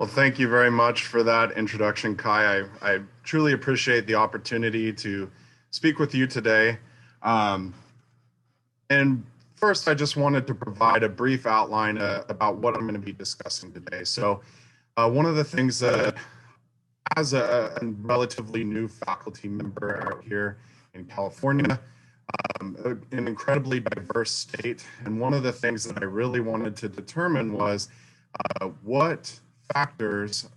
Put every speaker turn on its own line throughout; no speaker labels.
Well, thank you very much for that introduction, Kai. I truly appreciate the opportunity to speak with you today. Um, and first, I just wanted to provide a brief outline about what I'm going to be discussing today. One of the things that, as a relatively new faculty member out here in California, an incredibly diverse state, and one of the things that I really wanted to determine was what factors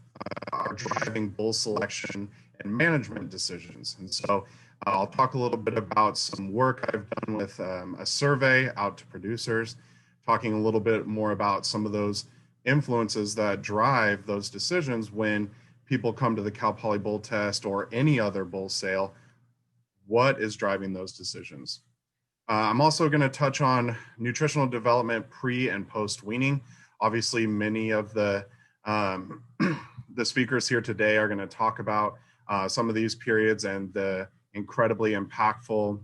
are driving bull selection and management decisions. And so I'll talk a little bit about some work I've done with a survey out to producers, talking a little bit more about some of those influences that drive those decisions when people come to the Cal Poly Bull Test or any other bull sale. What is driving those decisions? I'm also going to touch on nutritional development pre and post weaning. Obviously, many of the the speakers here today are going to talk about some of these periods and the incredibly impactful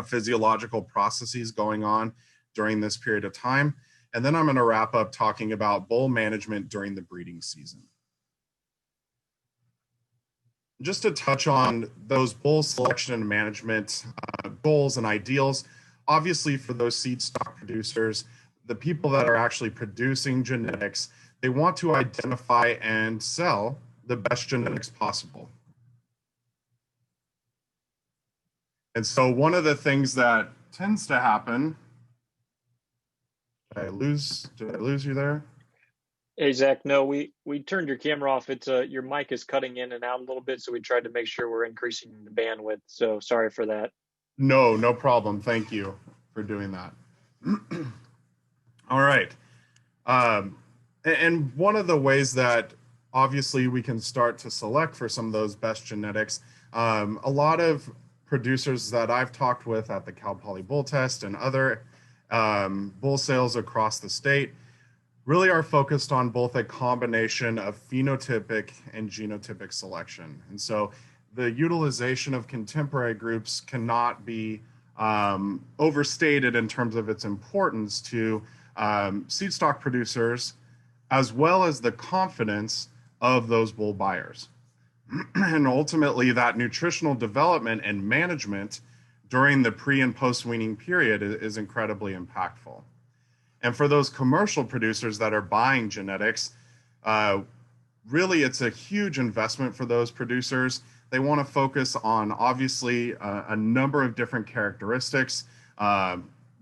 physiological processes going on during this period of time. And then I'm going to wrap up talking about bull management during the breeding season. Just to touch on those bull selection and management goals and ideals, obviously for those seed stock producers, the people that are actually producing genetics, they want to identify and sell the best genetics possible. And so one of the things that tends to happen, did I lose you there?
Hey, Zach, no, we turned your camera off. It's your mic is cutting in and out a little bit, so we tried to make sure we're increasing the bandwidth. So sorry for that.
No problem. Thank you for doing that. All right. And one of the ways that obviously we can start to select for some of those best genetics, a lot of producers that I've talked with at the Cal Poly Bull Test and other bull sales across the state really are focused on both a combination of phenotypic and genotypic selection. And so the utilization of contemporary groups cannot be overstated in terms of its importance to seed stock producers, as well as the confidence of those bull buyers. And ultimately, that nutritional development and management during the pre and post weaning period is incredibly impactful. And for those commercial producers that are buying genetics, really it's a huge investment for those producers. They want to focus on obviously a number of different characteristics,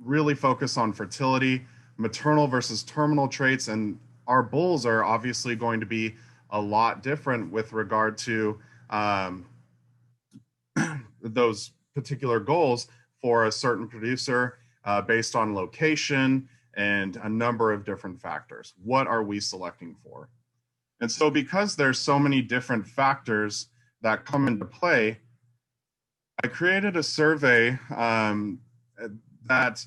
really focus on fertility, maternal versus terminal traits, and our bulls are obviously going to be a lot different with regard to those particular goals for a certain producer based on location and a number of different factors. What are we selecting for? And so because there's so many different factors that come into play, I created a survey that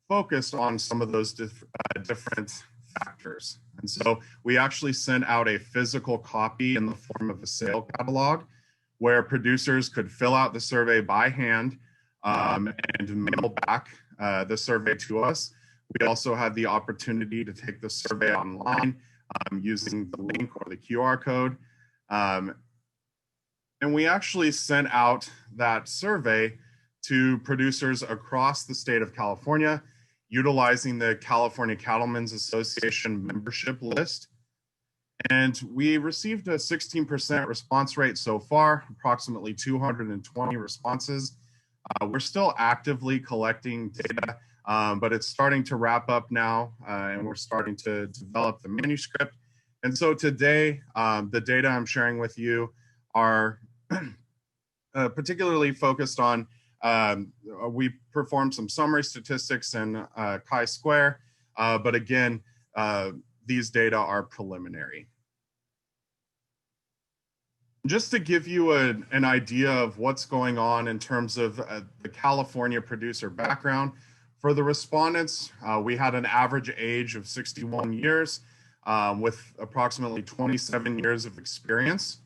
focused on some of those different factors. And so we actually sent out a physical copy in the form of a sale catalog where producers could fill out the survey by hand and mail back the survey to us. We also had the opportunity to take the survey online using the link or the QR code. And we actually sent out that survey to producers across the state of California, utilizing the California Cattlemen's Association membership list. And we received a 16% response rate so far, approximately 220 responses. We're still actively collecting data, but it's starting to wrap up now, and we're starting to develop the manuscript. And so today, the data I'm sharing with you are particularly focused on, we performed some summary statistics in chi-square, but again, these data are preliminary. Just to give you an idea of what's going on in terms of the California producer background, for the respondents, we had an average age of 61 years with approximately 27 years of experience.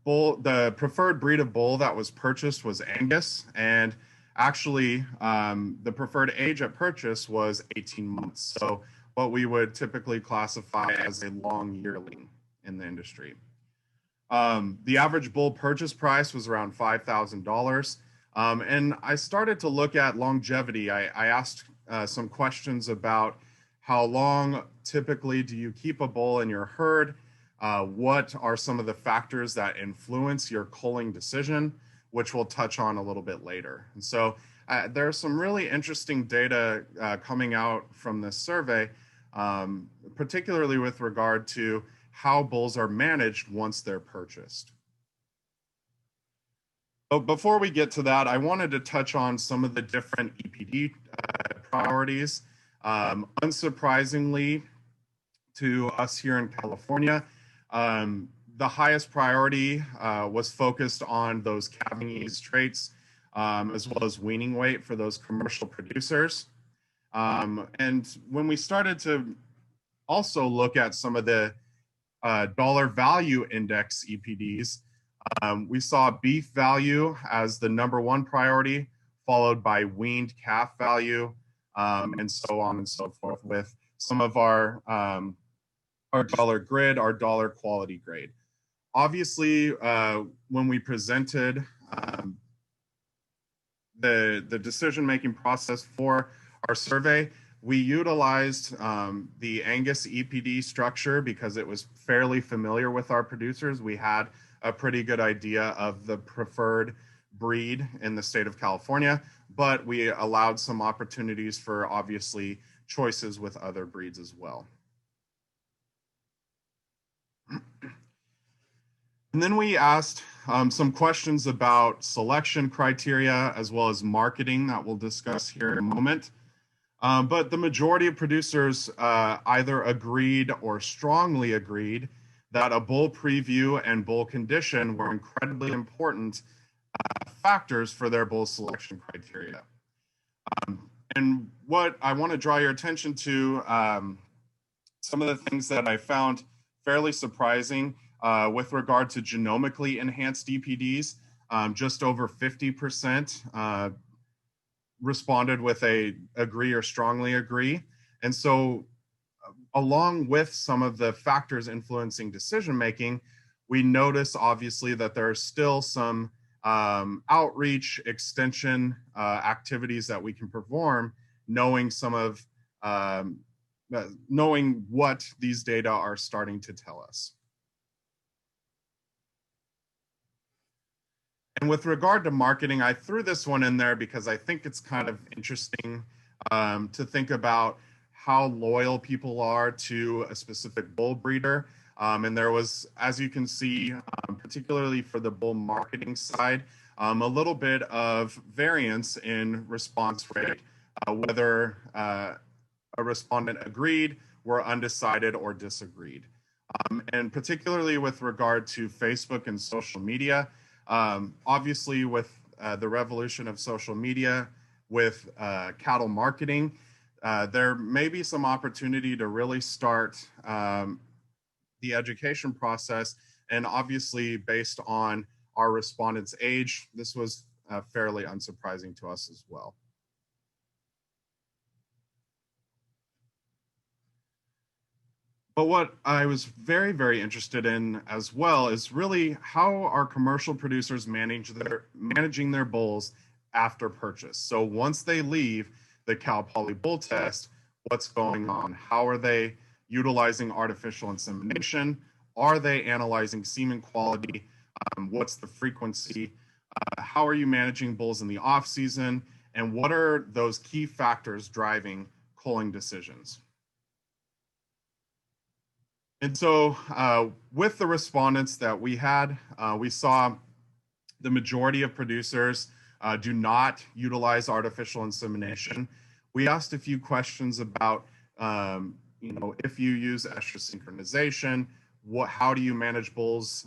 The preferred breed of bull that was purchased was Angus, and actually the preferred age at purchase was 18 months. So what we would typically classify as a long yearling in the industry. The average bull purchase price was around $5,000. And I started to look at longevity. I asked some questions about how long typically do you keep a bull in your herd? What are some of the factors that influence your culling decision, which we'll touch on a little bit later. And so there's some really interesting data coming out from this survey, particularly with regard to how bulls are managed once they're purchased. But before we get to that, I wanted to touch on some of the different EPD priorities. Unsurprisingly to us here in California, the highest priority was focused on those calving ease traits, as well as weaning weight for those commercial producers. And when we started to also look at some of the dollar value index EPDs, we saw beef value as the #1 priority, followed by weaned calf value, and so on and so forth, with some of our dollar grid, our dollar quality grade. Obviously, when we presented the decision-making process for our survey, we utilized the Angus EPD structure because it was fairly familiar with our producers. We had a pretty good idea of the preferred breed in the state of California, but we allowed some opportunities for obviously choices with other breeds as well. And then we asked some questions about selection criteria as well as marketing that we'll discuss here in a moment. But the majority of producers either agreed or strongly agreed that a bull preview and bull condition were incredibly important factors for their bull selection criteria. And what I want to draw your attention to, some of the things that I found fairly surprising with regard to genomically enhanced EPDs, just over 50% responded with a agree or strongly agree. And so along with some of the factors influencing decision making, we notice obviously that there are still some outreach extension activities that we can perform, knowing some of knowing what these data are starting to tell us. And with regard to marketing, I threw this one in there because I think it's kind of interesting to think about how loyal people are to a specific bull breeder. And there was, as you can see, particularly for the bull marketing side, a little bit of variance in response rate, whether a respondent agreed, were undecided, or disagreed. And particularly with regard to Facebook and social media, obviously with the revolution of social media, with cattle marketing, there may be some opportunity to really start the education process. And obviously based on our respondents' age, this was fairly unsurprising to us as well. But what I was very, very interested in as well is really how are commercial producers managing their bulls after purchase. So once they leave the Cal Poly bull test, what's going on? How are they utilizing artificial insemination? Are they analyzing semen quality? What's the frequency? How are you managing bulls in the off season? And what are those key factors driving culling decisions? And so with the respondents that we had, we saw the majority of producers do not utilize artificial insemination. We asked a few questions about, if you use estrus synchronization, how do you manage bulls?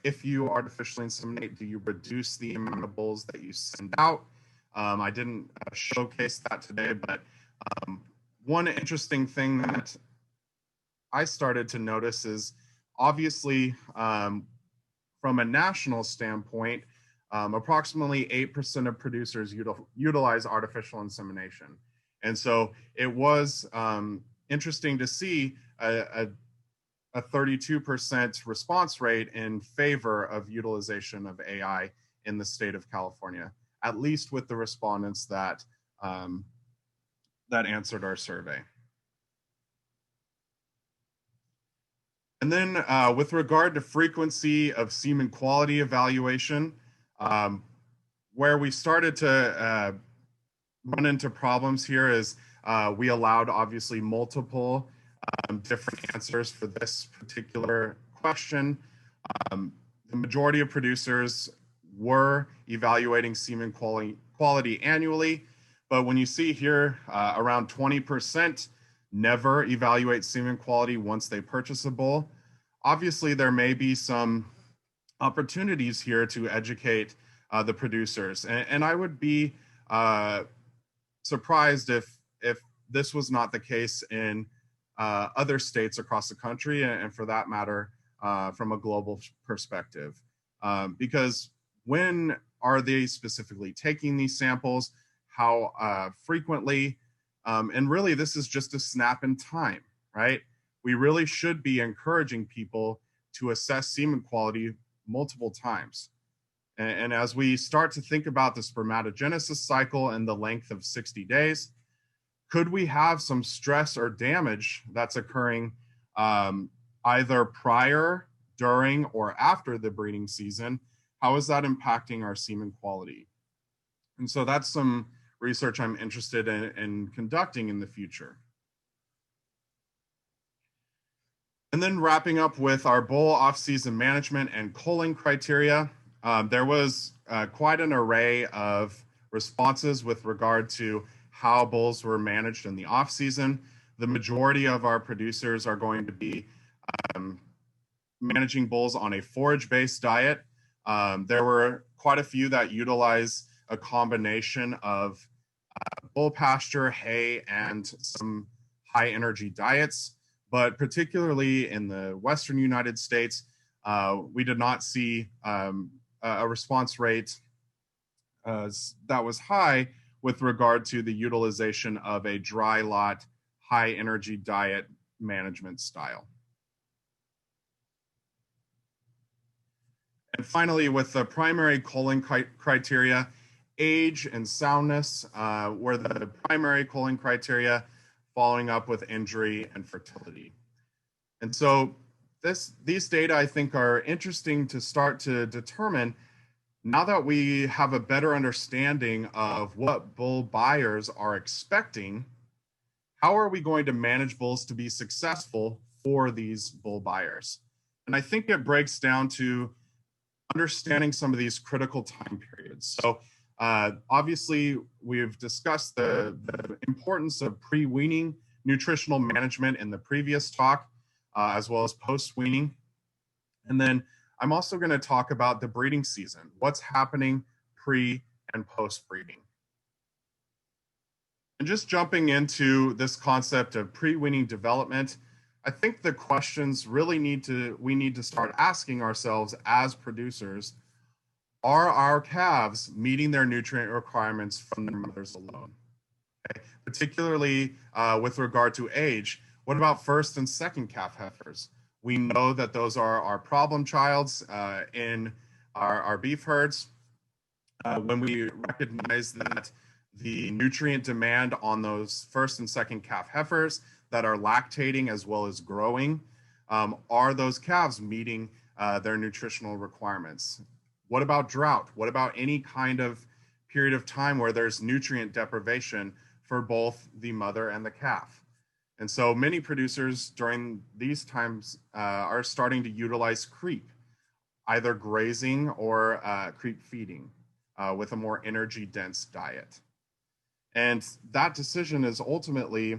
If you artificially inseminate, do you reduce the amount of bulls that you send out? I didn't showcase that today, but one interesting thing that I started to notice is obviously from a national standpoint, approximately 8% of producers utilize artificial insemination. And so it was interesting to see a 32% response rate in favor of utilization of AI in the state of California, at least with the respondents that that answered our survey. And then with regard to frequency of semen quality evaluation, where we started to run into problems here is we allowed obviously multiple different answers for this particular question. The majority of producers were evaluating semen quality annually, but when you see here around 20% never evaluate semen quality once they purchase a bull, obviously there may be some opportunities here to educate the producers. And I would be surprised if this was not the case in other states across the country, and for that matter, from a global perspective. Because when are they specifically taking these samples? How frequently? And really, this is just a snap in time, right? We really should be encouraging people to assess semen quality multiple times. And as we start to think about the spermatogenesis cycle and the length of 60 days, could we have some stress or damage that's occurring either prior, during, or after the breeding season? How is that impacting our semen quality? And so that's some research I'm interested in conducting in the future. And then wrapping up with our bull off-season management and culling criteria, there was quite an array of responses with regard to how bulls were managed in the off-season. The majority of our producers are going to be managing bulls on a forage-based diet. There were quite a few that utilize a combination of bull pasture, hay, and some high-energy diets. But particularly in the Western United States, we did not see a response rate that was high with regard to the utilization of a dry lot, high energy diet management style. And finally, with the primary culling criteria, age and soundness were the primary culling criteria, following up with injury and fertility. And so these data, I think, are interesting to start to determine. Now that we have a better understanding of what bull buyers are expecting, how are we going to manage bulls to be successful for these bull buyers? And I think it breaks down to understanding some of these critical time periods. So obviously, we've discussed the importance of pre-weaning nutritional management in the previous talk, as well as post-weaning. And then I'm also going to talk about the breeding season, what's happening pre and post-breeding. And just jumping into this concept of pre-weaning development, I think the questions really we need to start asking ourselves as producers: are our calves meeting their nutrient requirements from their mothers alone? Okay. Particularly with regard to age, what about first and second calf heifers? We know that those are our problem childs in our beef herds. When we recognize that the nutrient demand on those first and second calf heifers that are lactating as well as growing, are those calves meeting their nutritional requirements? What about drought? What about any kind of period of time where there's nutrient deprivation for both the mother and the calf? And so many producers during these times are starting to utilize creep, either grazing or creep feeding with a more energy dense diet. And that decision is ultimately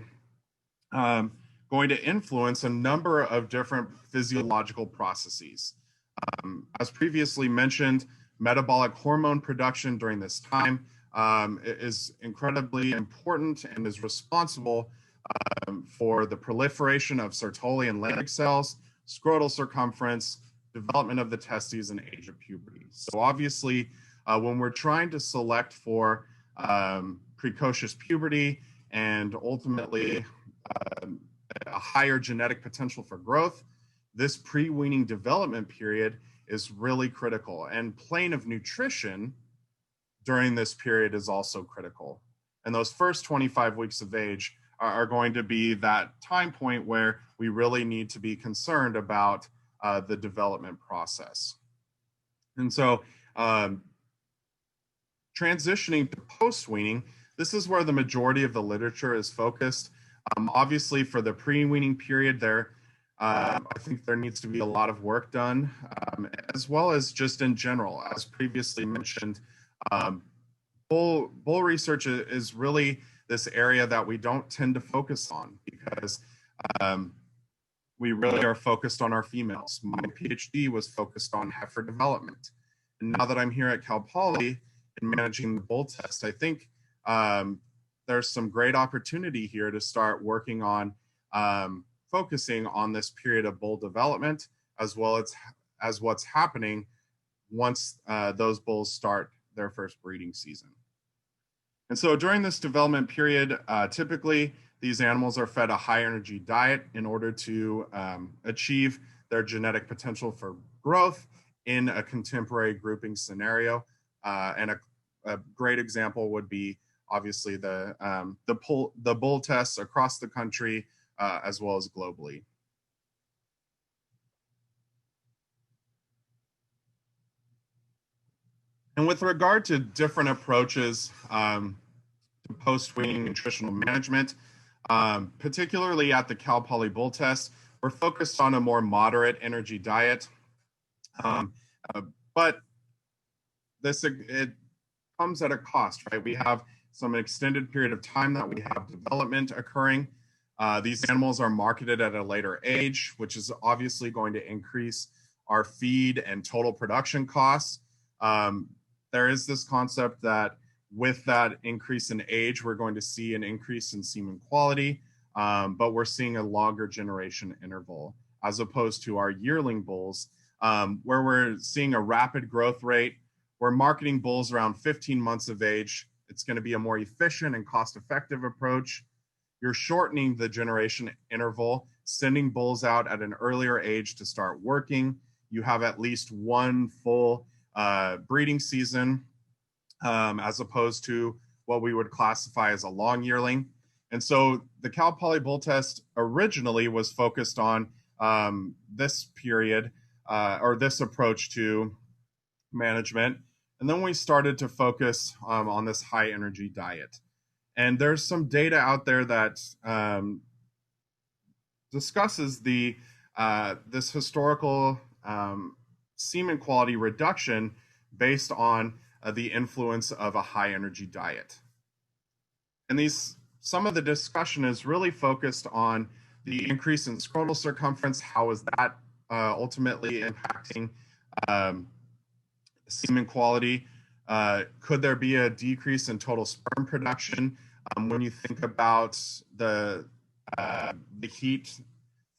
going to influence a number of different physiological processes. As previously mentioned, metabolic hormone production during this time is incredibly important and is responsible for the proliferation of Sertoli and Leydig cells, scrotal circumference, development of the testes, and age of puberty. So obviously, when we're trying to select for precocious puberty and ultimately a higher genetic potential for growth, this pre-weaning development period is really critical. And plane of nutrition during this period is also critical. And those first 25 weeks of age are going to be that time point where we really need to be concerned about the development process. And so transitioning to post-weaning, this is where the majority of the literature is focused. Obviously, for the pre-weaning period, I think there needs to be a lot of work done, as well as just in general, as previously mentioned. Bull research is really this area that we don't tend to focus on because we really are focused on our females. My PhD was focused on heifer development. And now that I'm here at Cal Poly and managing the bull test, I think there's some great opportunity here to start working on focusing on this period of bull development, as well as what's happening once those bulls start their first breeding season. And so during this development period, typically these animals are fed a high energy diet in order to achieve their genetic potential for growth in a contemporary grouping scenario. And a great example would be obviously the bull tests across the country, as well as globally. And with regard to different approaches to post-weaning nutritional management, particularly at the Cal Poly Bull Test, we're focused on a more moderate energy diet. But it comes at a cost, right? We have some extended period of time that we have development occurring. These animals are marketed at a later age, which is obviously going to increase our feed and total production costs. There is this concept that with that increase in age, we're going to see an increase in semen quality, but we're seeing a longer generation interval as opposed to our yearling bulls, where we're seeing a rapid growth rate. We're marketing bulls around 15 months of age. It's going to be a more efficient and cost-effective approach. You're shortening the generation interval, sending bulls out at an earlier age to start working. You have at least one full breeding season, as opposed to what we would classify as a long yearling. And so the Cal Poly Bull Test originally was focused on this period or this approach to management. And then we started to focus on this high energy diet. And there's some data out there that discusses this historical semen quality reduction based on the influence of a high energy diet. And some of the discussion is really focused on the increase in scrotal circumference. How is that ultimately impacting semen quality? Could there be a decrease in total sperm production when you think about the heat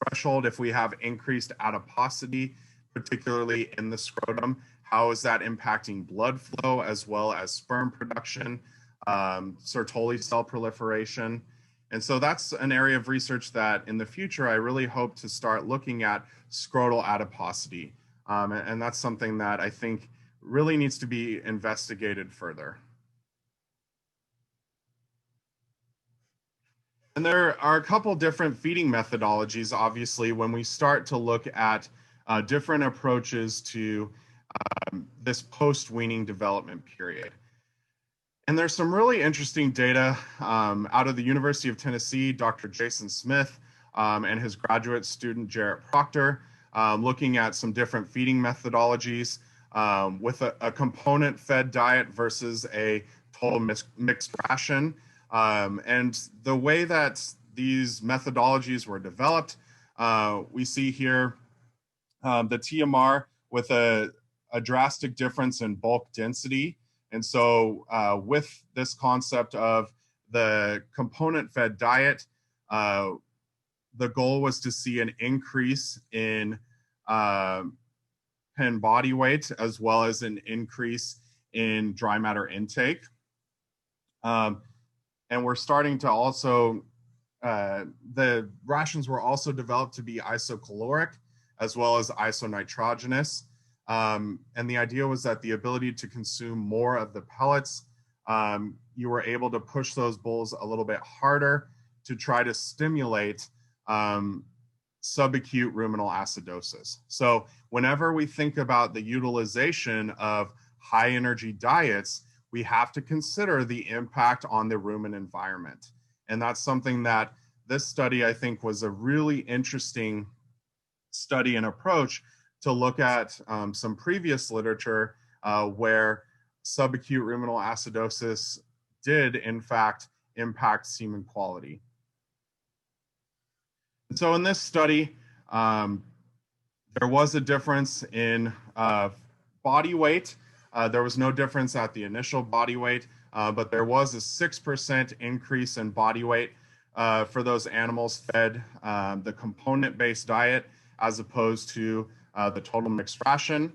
threshold? If we have increased adiposity, particularly in the scrotum, how is that impacting blood flow as well as sperm production, Sertoli cell proliferation? And so that's an area of research that in the future I really hope to start looking at scrotal adiposity. And that's something that I think really needs to be investigated further. And there are a couple different feeding methodologies, obviously, when we start to look at different approaches to this post-weaning development period. And there's some really interesting data out of the University of Tennessee, Dr. Jason Smith and his graduate student, Jarrett Proctor, looking at some different feeding methodologies with a component-fed diet versus a total mixed ration. And the way that these methodologies were developed, we see here the TMR with a drastic difference in bulk density. And so with this concept of the component-fed diet, the goal was to see an increase in pen body weight as well as an increase in dry matter intake. And we're starting to also the rations were also developed to be isocaloric as well as isonitrogenous. And the idea was that the ability to consume more of the pellets, you were able to push those bulls a little bit harder to try to stimulate subacute ruminal acidosis. So whenever we think about the utilization of high energy diets, we have to consider the impact on the rumen environment. And that's something that this study, I think, was a really interesting study and approach to look at some previous literature where subacute ruminal acidosis did, in fact, impact semen quality. And so in this study, there was a difference in body weight. There was no difference at the initial body weight, but there was a 6% increase in body weight for those animals fed the component-based diet as opposed to the total mixed ration.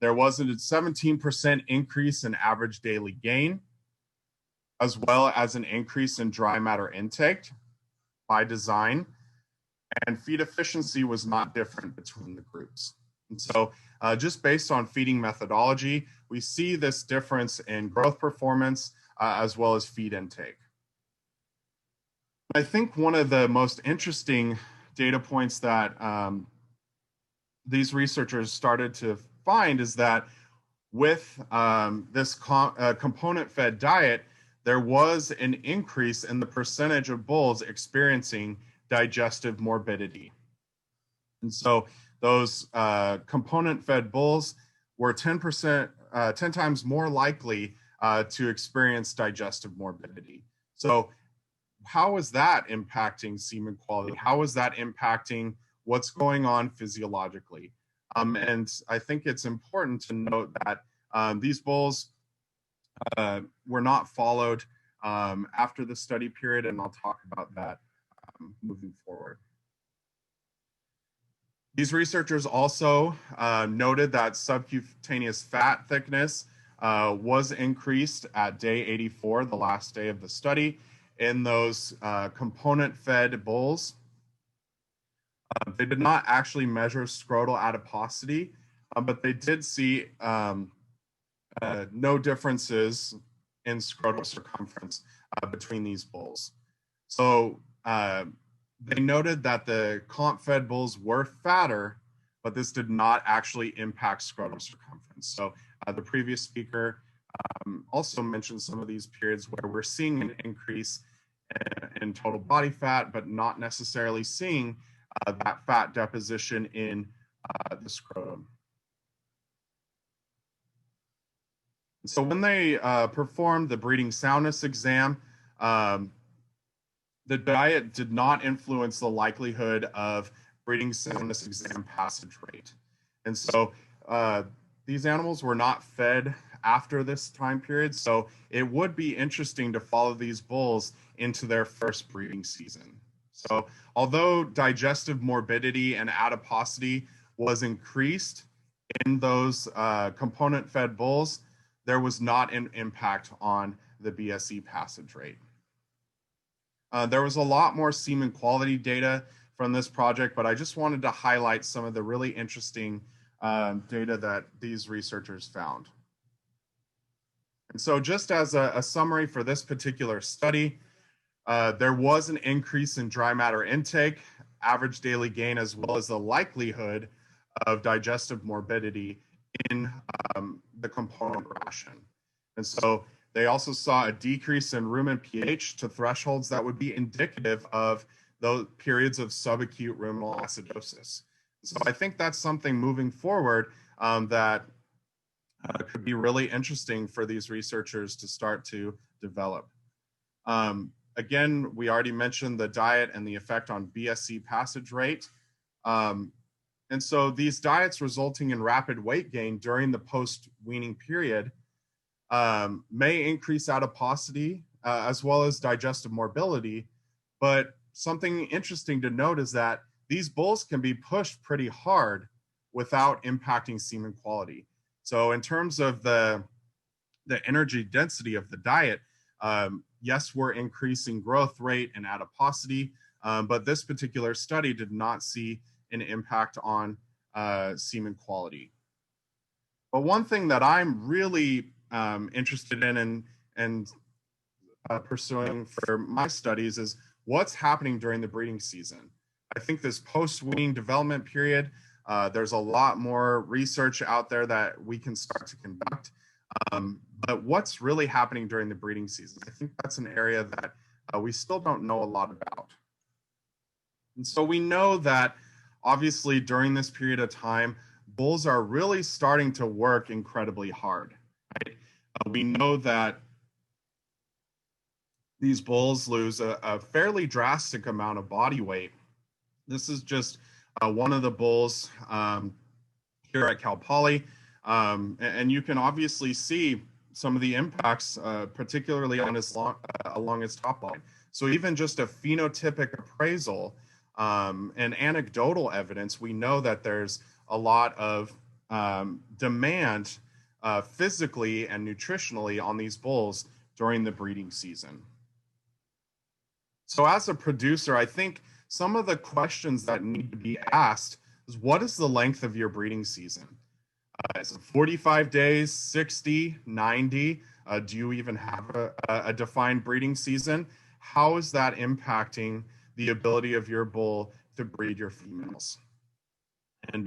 There was a 17% increase in average daily gain, as well as an increase in dry matter intake by design. And feed efficiency was not different between the groups. And so just based on feeding methodology, we see this difference in growth performance as well as feed intake. I think one of the most interesting data points that these researchers started to find is that with this component-fed diet, there was an increase in the percentage of bulls experiencing digestive morbidity. And so those component-fed bulls were 10 times more likely to experience digestive morbidity. So how is that impacting semen quality? How is that impacting what's going on physiologically? And I think it's important to note that these bulls were not followed after the study period, and I'll talk about that moving forward. These researchers also noted that subcutaneous fat thickness was increased at day 84, the last day of the study, in those component-fed bulls. They did not actually measure scrotal adiposity, but they did see no differences in scrotal circumference between these bulls. So they noted that the comp-fed bulls were fatter, but this did not actually impact scrotal circumference. So the previous speaker also mentioned some of these periods where we're seeing an increase in total body fat, but not necessarily seeing that fat deposition in the scrotum. So when they performed the breeding soundness exam, the diet did not influence the likelihood of breeding soundness exam passage rate. And so these animals were not fed after this time period. So it would be interesting to follow these bulls into their first breeding season. So although digestive morbidity and adiposity was increased in those component-fed bulls, there was not an impact on the BSE passage rate. There was a lot more semen quality data from this project, but I just wanted to highlight some of the really interesting data that these researchers found. And so just as a summary for this particular study, there was an increase in dry matter intake, average daily gain, as well as the likelihood of digestive morbidity in the component ration. And so they also saw a decrease in rumen pH to thresholds that would be indicative of those periods of subacute ruminal acidosis. So I think that's something moving forward that could be really interesting for these researchers to start to develop. Again, we already mentioned the diet and the effect on BSE passage rate. And so these diets resulting in rapid weight gain during the post-weaning period may increase adiposity as well as digestive morbidity. But something interesting to note is that these bulls can be pushed pretty hard without impacting semen quality. So in terms of the energy density of the diet, Yes, we're increasing growth rate and adiposity, but this particular study did not see an impact on semen quality. But one thing that I'm really interested in and pursuing for my studies is what's happening during the breeding season. I think this post-weaning development period, there's a lot more research out there that we can start to conduct. But what's really happening during the breeding season? I think that's an area that we still don't know a lot about. And so we know that obviously during this period of time, bulls are really starting to work incredibly hard. Right? We know that these bulls lose a fairly drastic amount of body weight. This is just one of the bulls here at Cal Poly. And you can obviously see some of the impacts, particularly on his along his top line. So even just a phenotypic appraisal and anecdotal evidence, we know that there's a lot of demand physically and nutritionally on these bulls during the breeding season. So as a producer, I think some of the questions that need to be asked is, what is the length of your breeding season? Is it 45 days, 60, 90? Do you even have a defined breeding season? How is that impacting the ability of your bull to breed your females? And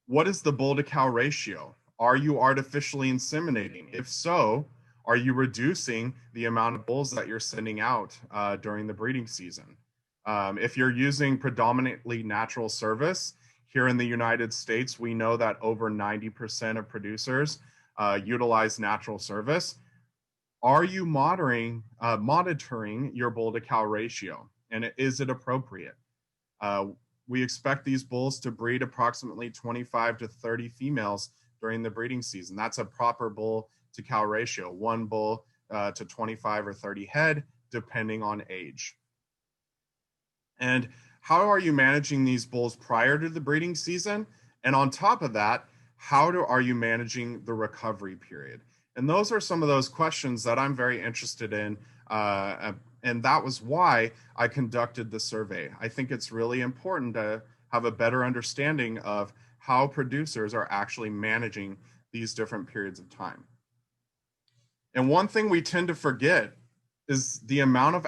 what is the bull to cow ratio? Are you artificially inseminating? If so, are you reducing the amount of bulls that you're sending out during the breeding season? If you're using predominantly natural service, here in the United States, we know that over 90% of producers utilize natural service. Are you monitoring your bull to cow ratio? And is it appropriate? We expect these bulls to breed approximately 25 to 30 females during the breeding season. That's a proper bull to cow ratio, one bull to 25 or 30 head, depending on age. And how are you managing these bulls prior to the breeding season? And on top of that, are you managing the recovery period? And those are some of those questions that I'm very interested in. And that was why I conducted the survey. I think it's really important to have a better understanding of how producers are actually managing these different periods of time. And one thing we tend to forget is the amount of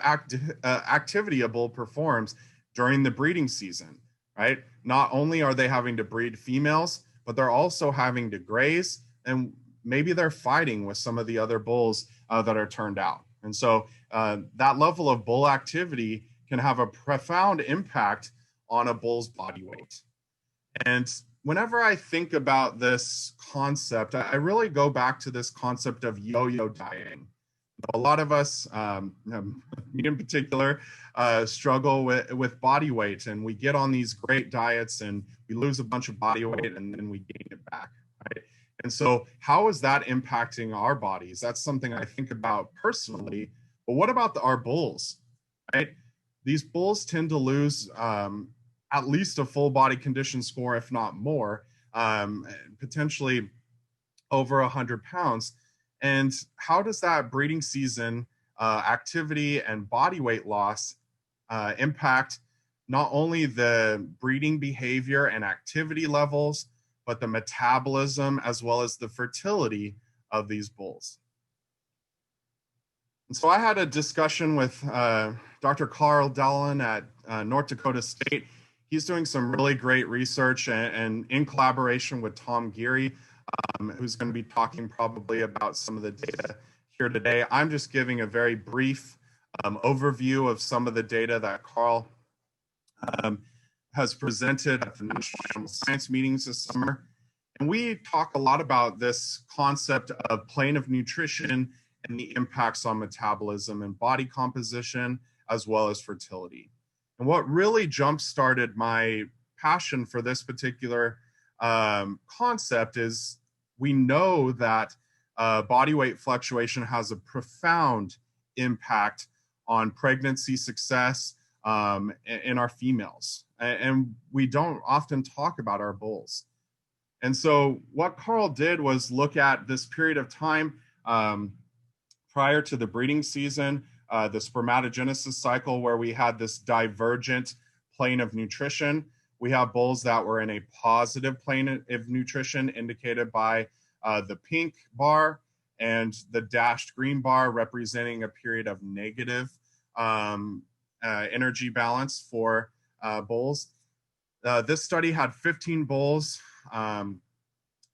activity a bull performs during the breeding season, right? Not only are they having to breed females, but they're also having to graze, and maybe they're fighting with some of the other bulls that are turned out. And so that level of bull activity can have a profound impact on a bull's body weight. And whenever I think about this concept, I really go back to this concept of yo-yo dieting. A lot of us, me in particular, struggle with body weight, and we get on these great diets and we lose a bunch of body weight and then we gain it back, right? And so how is that impacting our bodies? That's something I think about personally. But what about our bulls, right? These bulls tend to lose at least a full body condition score, if not more, potentially over 100 pounds. And how does that breeding season activity and body weight loss impact not only the breeding behavior and activity levels, but the metabolism as well as the fertility of these bulls? And so I had a discussion with Dr. Carl Dallin at North Dakota State. He's doing some really great research and in collaboration with Tom Geary, who's going to be talking probably about some of the data here today. I'm just giving a very brief overview of some of the data that Carl has presented at the National Animal Science meetings this summer. And we talk a lot about this concept of plane of nutrition and the impacts on metabolism and body composition, as well as fertility. And what really jump-started my passion for this particular concept is we know that body weight fluctuation has a profound impact on pregnancy success in our females. And we don't often talk about our bulls. And so what Carl did was look at this period of time prior to the breeding season, the spermatogenesis cycle, where we had this divergent plane of nutrition. We have bulls that were in a positive plane of nutrition, indicated by the pink bar, and the dashed green bar representing a period of negative energy balance for bulls. This study had 15 bulls and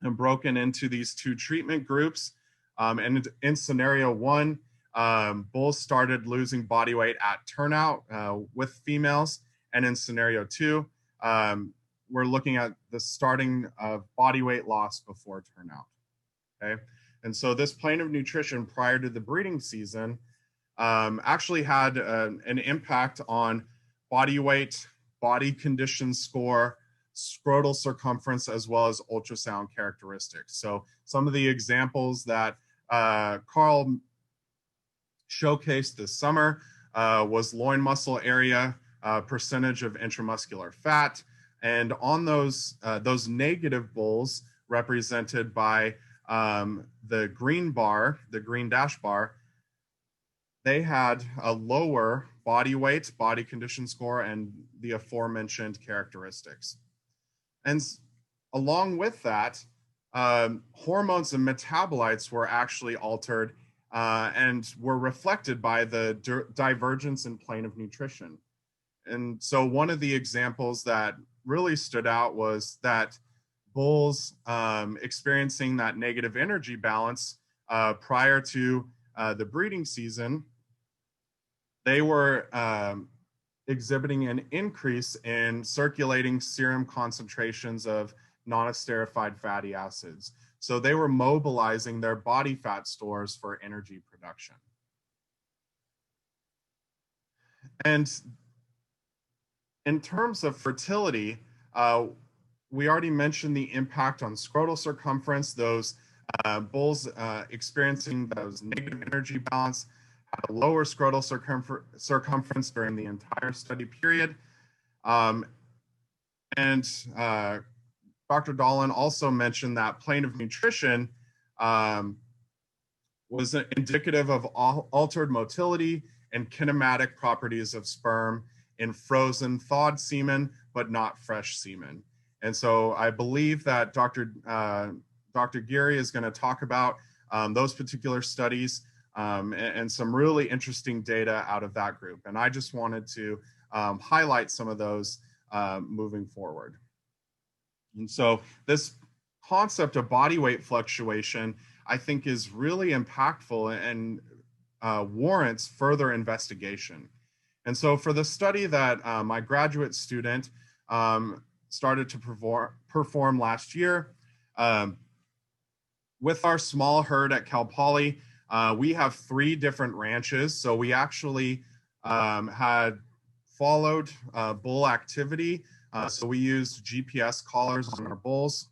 broken into these two treatment groups. And in scenario one, bulls started losing body weight at turnout with females. And in scenario two, we're looking at the starting of body weight loss before turnout. Okay. And so this plane of nutrition prior to the breeding season actually had an impact on body weight, body condition score, scrotal circumference, as well as ultrasound characteristics. So some of the examples that Carl showcased this summer was loin muscle area, percentage of intramuscular fat, and on those negative bulls represented by the green bar, the green dash bar, they had a lower body weight, body condition score, and the aforementioned characteristics. And along with that, hormones and metabolites were actually altered and were reflected by the divergence in plane of nutrition. And so one of the examples that really stood out was that bulls experiencing that negative energy balance prior to the breeding season, they were exhibiting an increase in circulating serum concentrations of non-esterified fatty acids. So they were mobilizing their body fat stores for energy production. And in terms of fertility, we already mentioned the impact on scrotal circumference. Those bulls experiencing those negative energy balance had a lower scrotal circumference during the entire study period. And Dr. Dallin also mentioned that plane of nutrition was indicative of altered motility and kinematic properties of sperm in frozen thawed semen, but not fresh semen. And so I believe that Dr. Geary is going to talk about those particular studies and some really interesting data out of that group. And I just wanted to highlight some of those moving forward. And so this concept of body weight fluctuation, I think, is really impactful and warrants further investigation. And so for the study that my graduate student started to perform last year, with our small herd at Cal Poly, we have 3 different ranches. So we actually had followed bull activity. So we used GPS collars on our bulls.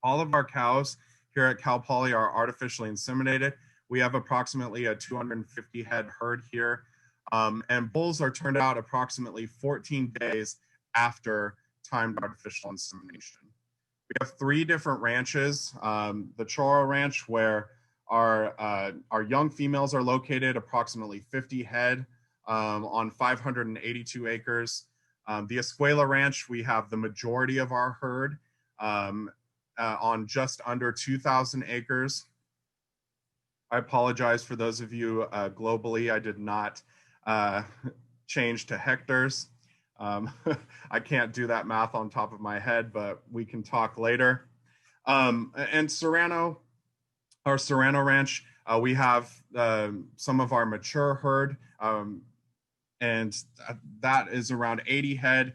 All of our cows here at Cal Poly are artificially inseminated. We have approximately a 250 head herd here. And bulls are turned out approximately 14 days after timed artificial insemination. We have 3 different ranches. The Choro Ranch, where our young females are located, approximately 50 head on 582 acres. The Escuela Ranch, we have the majority of our herd on just under 2,000 acres. I apologize for those of you globally. I did not change to hectares. I can't do that math on top of my head, but we can talk later. And Serrano, our Serrano Ranch, we have some of our mature herd, and that is around 80 head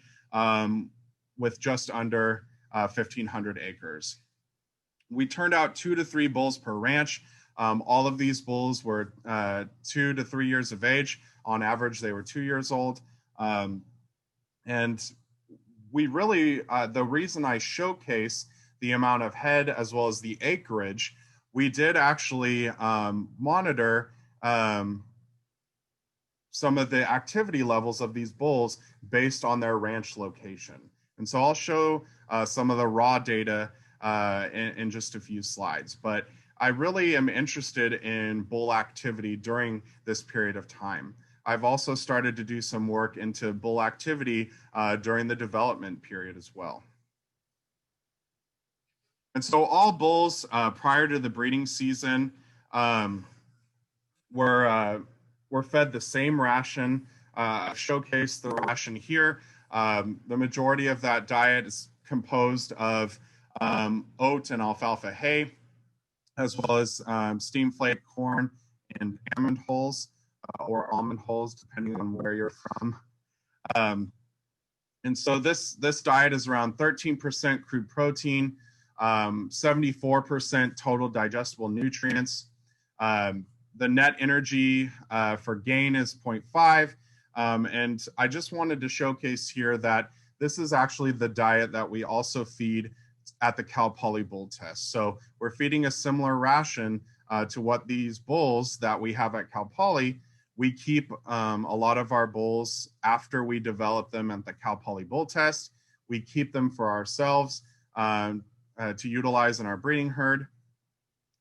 with just under 1,500 acres. We turned out 2 to 3 bulls per ranch. All of these bulls were 2 to 3 years of age. On average, they were 2 years old. And we really, the reason I showcase the amount of head as well as the acreage, we did actually monitor some of the activity levels of these bulls based on their ranch location. And so I'll show some of the raw data in just a few slides. But I really am interested in bull activity during this period of time. I've also started to do some work into bull activity during the development period as well. And so all bulls prior to the breeding season were fed the same ration. Showcase the ration here. The majority of that diet is composed of oat and alfalfa hay, as well as steam flake corn and almond hulls or almond hulls, depending on where you're from. And so this diet is around 13% crude protein, 74% total digestible nutrients. The net energy for gain is 0.5. And I just wanted to showcase here that this is actually the diet that we also feed at the Cal Poly bull test. So we're feeding a similar ration to what these bulls that we have at Cal Poly. We keep a lot of our bulls after we develop them at the Cal Poly bull test. We keep them for ourselves to utilize in our breeding herd,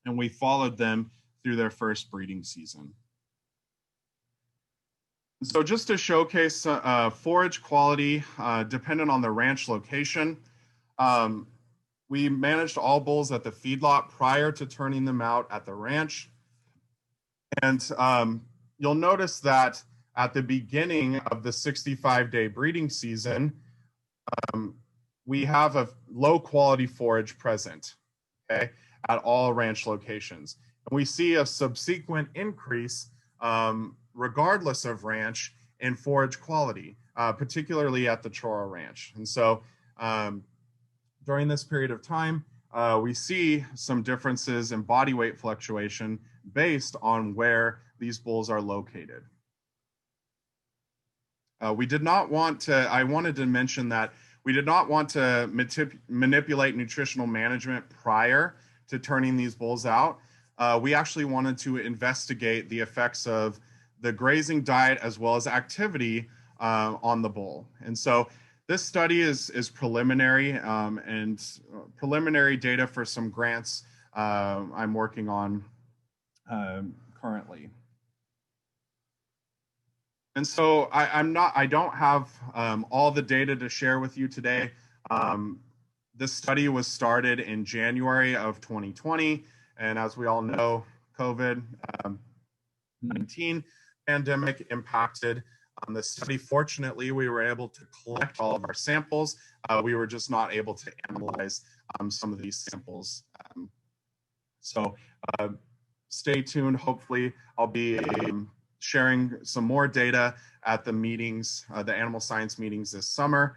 and we followed them through their first breeding season. So just to showcase forage quality dependent on the ranch location, we managed all bulls at the feedlot prior to turning them out at the ranch. And you'll notice that at the beginning of the 65-day breeding season, we have a low quality forage present, okay, at all ranch locations. And we see a subsequent increase regardless of ranch in forage quality, particularly at the Chora Ranch. And so during this period of time, we see some differences in body weight fluctuation based on where these bulls are located. We did not want to, I wanted to mention that we did not want to manipulate nutritional management prior to turning these bulls out. We actually wanted to investigate the effects of the grazing diet as well as activity on the bull. And so this study is preliminary and preliminary data for some grants I'm working on currently. And so I don't have all the data to share with you today. This study was started in January of 2020. And as we all know, COVID-19 pandemic impacted the study. Fortunately, we were able to collect all of our samples. We were just not able to analyze some of these samples. So stay tuned. Hopefully, I'll be sharing some more data at the meetings, the animal science meetings this summer.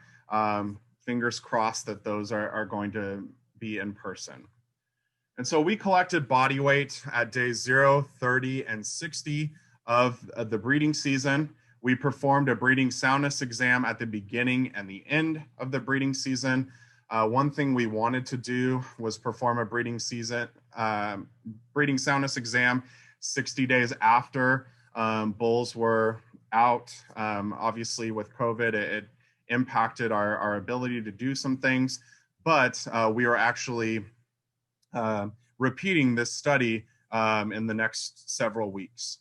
Fingers crossed that those are going to be in person. And so we collected body weight at days 0, 30, and 60 of the breeding season. We performed a breeding soundness exam at the beginning and the end of the breeding season. One thing we wanted to do was perform a breeding soundness exam 60 days after bulls were out. Obviously with COVID, it impacted our ability to do some things, but we are actually repeating this study in the next several weeks.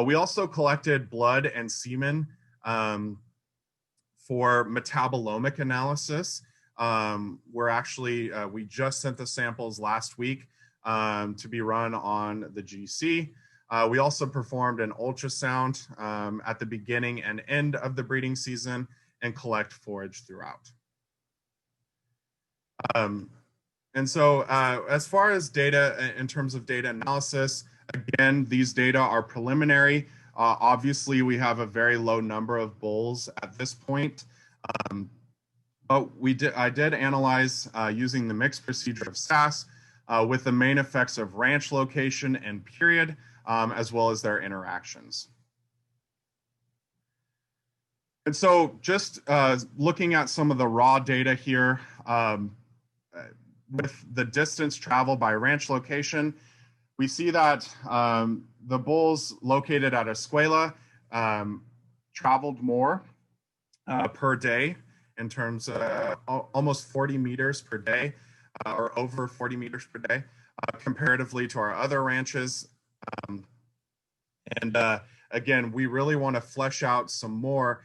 We also collected blood and semen for metabolomic analysis. We just sent the samples last week to be run on the GC. We also performed an ultrasound at the beginning and end of the breeding season and collect forage throughout. And so as far as data, in terms of data analysis, again, these data are preliminary. Obviously, we have a very low number of bulls at this point. But I did analyze using the mixed procedure of SAS with the main effects of ranch location and period, as well as their interactions. And so just looking at some of the raw data here, with the distance traveled by ranch location, we see that the bulls located at Escuela traveled more per day in terms of almost 40 meters per day or over 40 meters per day. comparatively to our other ranches. Um, and again, we really want to flesh out some more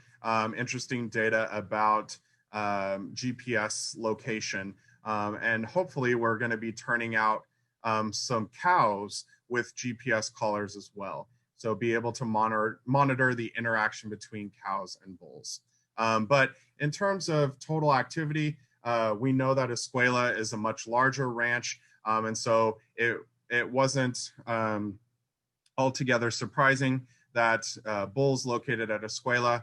interesting data about GPS location. And hopefully we're going to be turning out some cows with GPS collars as well. So be able to monitor the interaction between cows and bulls. But in terms of total activity, we know that Escuela is a much larger ranch. And so it wasn't altogether surprising that bulls located at Escuela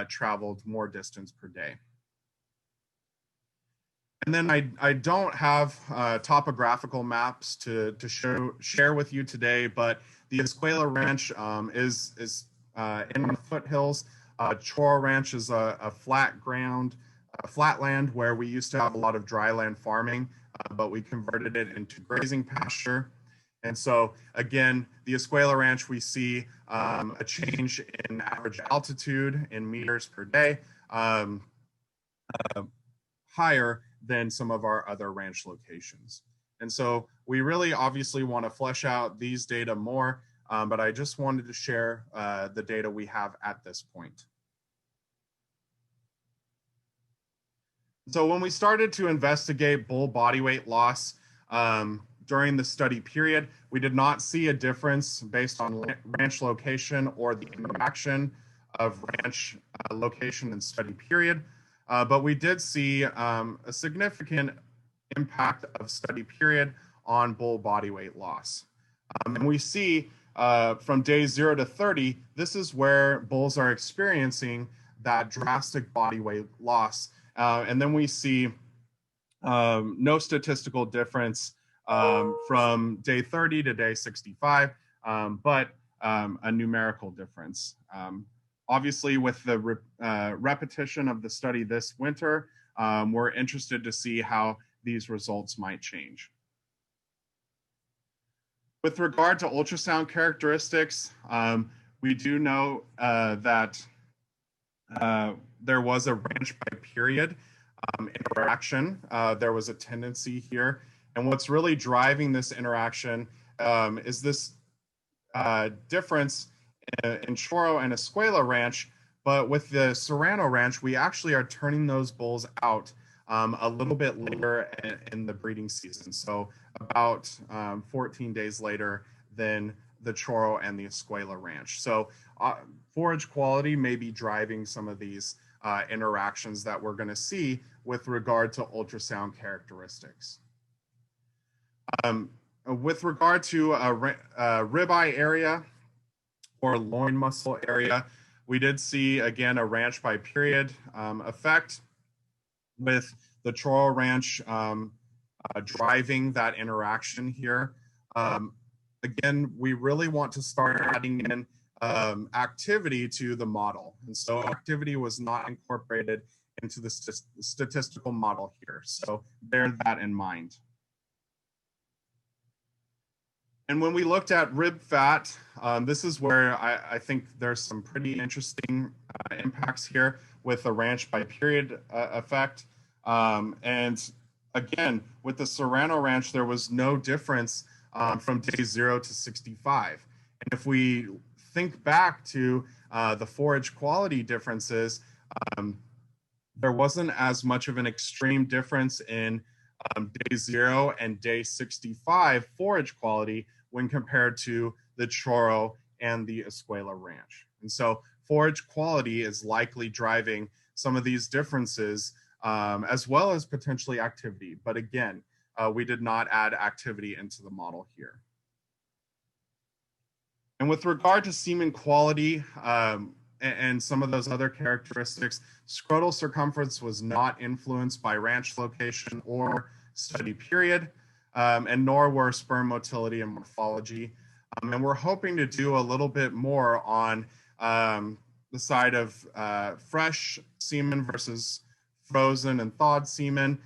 traveled more distance per day. And then I don't have topographical maps to share with you today, but the Escuela Ranch is in the foothills. Choro Ranch is a flatland where we used to have a lot of dryland farming, but we converted it into grazing pasture. And so again, the Escuela Ranch, we see a change in average altitude in meters per day, higher than some of our other ranch locations. And so we really obviously want to flesh out these data more, but I just wanted to share the data we have at this point. So when we started to investigate bull body weight loss during the study period, we did not see a difference based on ranch location or the interaction of ranch location and study period. But we did see a significant impact of study period on bull body weight loss. And we see from days 0 to 30, this is where bulls are experiencing that drastic body weight loss. And then we see no statistical difference from day 30 to day 65, but a numerical difference. Obviously, with the repetition of the study this winter, we're interested to see how these results might change. With regard to ultrasound characteristics, we do know that there was a ranch by period interaction. There was a tendency here. And what's really driving this interaction is this difference in Choro and Escuela Ranch, but with the Serrano Ranch, we actually are turning those bulls out a little bit later in the breeding season. So about 14 days later than the Choro and the Escuela Ranch. So forage quality may be driving some of these interactions that we're going to see with regard to ultrasound characteristics. With regard to ribeye area or loin muscle area, we did see, again, a ranch by period effect with the Choro Ranch driving that interaction here. Again, we really want to start adding in activity to the model. And so activity was not incorporated into the statistical model here. So bear that in mind. And when we looked at rib fat, this is where I think there's some pretty interesting impacts here with the ranch by period effect. And again, with the Serrano Ranch, there was no difference from day 0 to 65. And if we think back to the forage quality differences, there wasn't as much of an extreme difference in day 0 and day 65 forage quality when compared to the Choro and the Escuela Ranch. And so forage quality is likely driving some of these differences as well as potentially activity. But again, we did not add activity into the model here. And with regard to semen quality and some of those other characteristics, scrotal circumference was not influenced by ranch location or study period, and nor were sperm motility and morphology. And we're hoping to do a little bit more on the side of fresh semen versus frozen and thawed semen.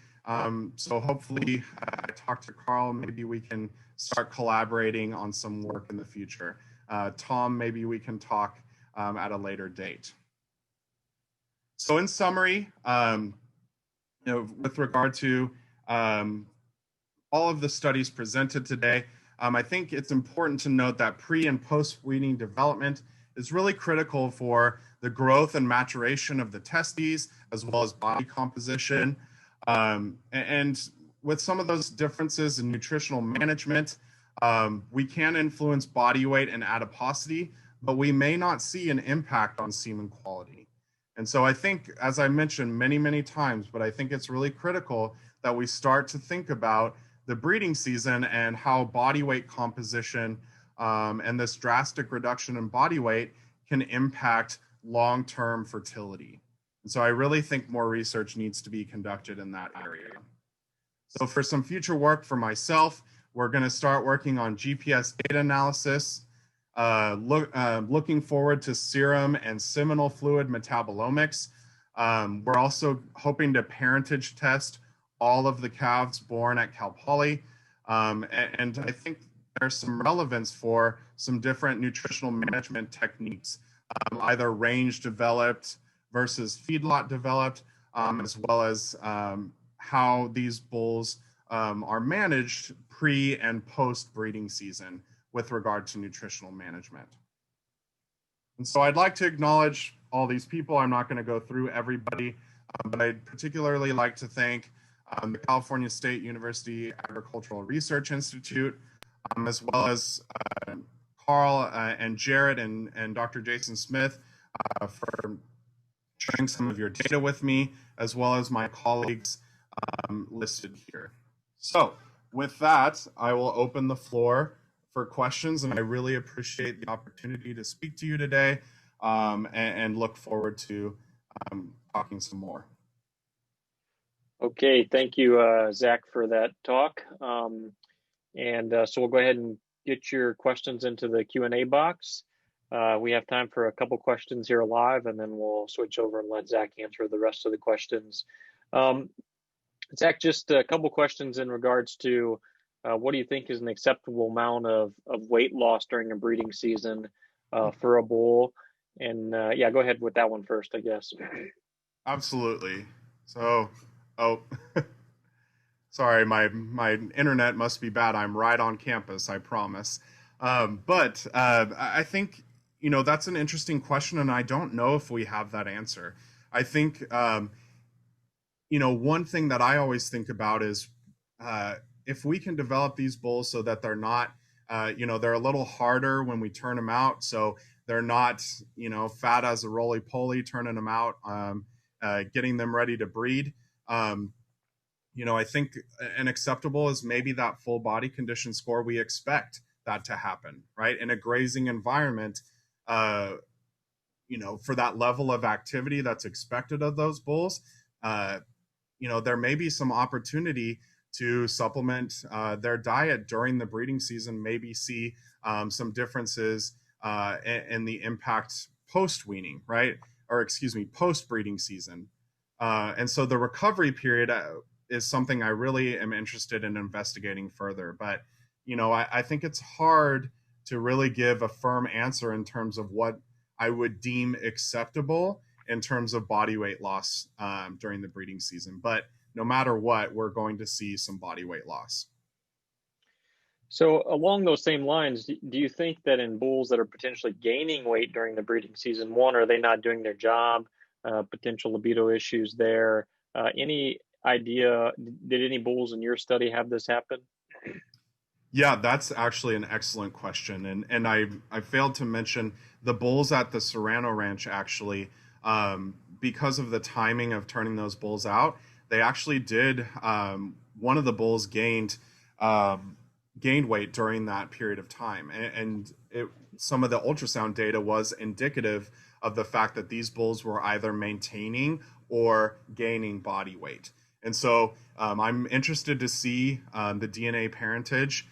So hopefully I talked to Carl, maybe we can start collaborating on some work in the future. Tom, maybe we can talk at a later date. So in summary, with regard to all of the studies presented today. I think it's important to note that pre and post-weaning development is really critical for the growth and maturation of the testes, as well as body composition. And with some of those differences in nutritional management, we can influence body weight and adiposity, but we may not see an impact on semen quality. And so I think, as I mentioned many, many times, but I think it's really critical that we start to think about the breeding season and how body weight composition and this drastic reduction in body weight can impact long-term fertility. And so I really think more research needs to be conducted in that area. So for some future work for myself, we're going to start working on GPS data analysis, looking forward to serum and seminal fluid metabolomics. We're also hoping to parentage test all of the calves born at Cal Poly. And I think there's some relevance for some different nutritional management techniques, either range developed versus feedlot developed, as well as how these bulls are managed pre and post breeding season with regard to nutritional management. And so I'd like to acknowledge all these people. I'm not going to go through everybody, but I'd particularly like to thank the California State University Agricultural Research Institute, as well as Carl and Jared and Dr. Jason Smith for sharing some of your data with me, as well as my colleagues listed here. So with that, I will open the floor for questions, and I really appreciate the opportunity to speak to you today and look forward to talking some more.
Okay, thank you, Zach, for that talk. So we'll go ahead and get your questions into the Q&A box. We have time for a couple questions here live, and then we'll switch over and let Zach answer the rest of the questions. Zach, just a couple questions in regards to what do you think is an acceptable amount of weight loss during a breeding season for a bull? And yeah, go ahead with that one first, I guess.
Absolutely. So, sorry, my internet must be bad. I'm right on campus, I promise. But I think, that's an interesting question, and I don't know if we have that answer. I think, one thing that I always think about is if we can develop these bulls so that they're not, they're a little harder when we turn them out. So they're not, fat as a roly-poly, turning them out, getting them ready to breed. I think an acceptable is maybe that full body condition score. We expect that to happen, right? In a grazing environment, for that level of activity that's expected of those bulls, there may be some opportunity to supplement their diet during the breeding season, maybe see some differences in the impact post-weaning, right? Or excuse me, post-breeding season. And so the recovery period is something I really am interested in investigating further. But, I think it's hard to really give a firm answer in terms of what I would deem acceptable in terms of body weight loss during the breeding season. But no matter what, we're going to see some body weight loss.
So along those same lines, do you think that in bulls that are potentially gaining weight during the breeding season, one, are they not doing their job, potential libido issues there? Any idea, did any bulls in your study have this happen?
Yeah, that's actually an excellent question. And I failed to mention the bulls at the Serrano Ranch, actually, because of the timing of turning those bulls out, they actually did, one of the bulls gained weight during that period of time. And some of the ultrasound data was indicative of the fact that these bulls were either maintaining or gaining body weight. And so I'm interested to see the DNA parentage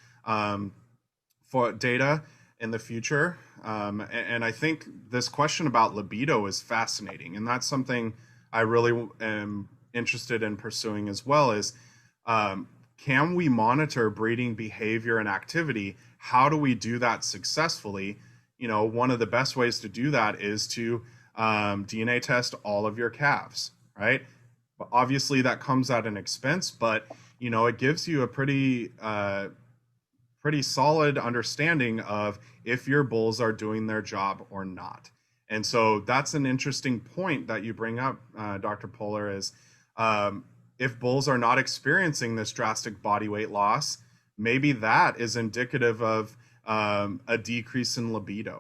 for data in the future. And I think this question about libido is fascinating. And that's something I really am interested in pursuing as well, is can we monitor breeding behavior and activity? How do we do that successfully? One of the best ways to do that is to DNA test all of your calves, right? Obviously that comes at an expense, but you know, it gives you a pretty solid understanding of if your bulls are doing their job or not. And so that's an interesting point that you bring up, Dr. Poehler, is if bulls are not experiencing this drastic body weight loss, maybe that is indicative of a decrease in libido.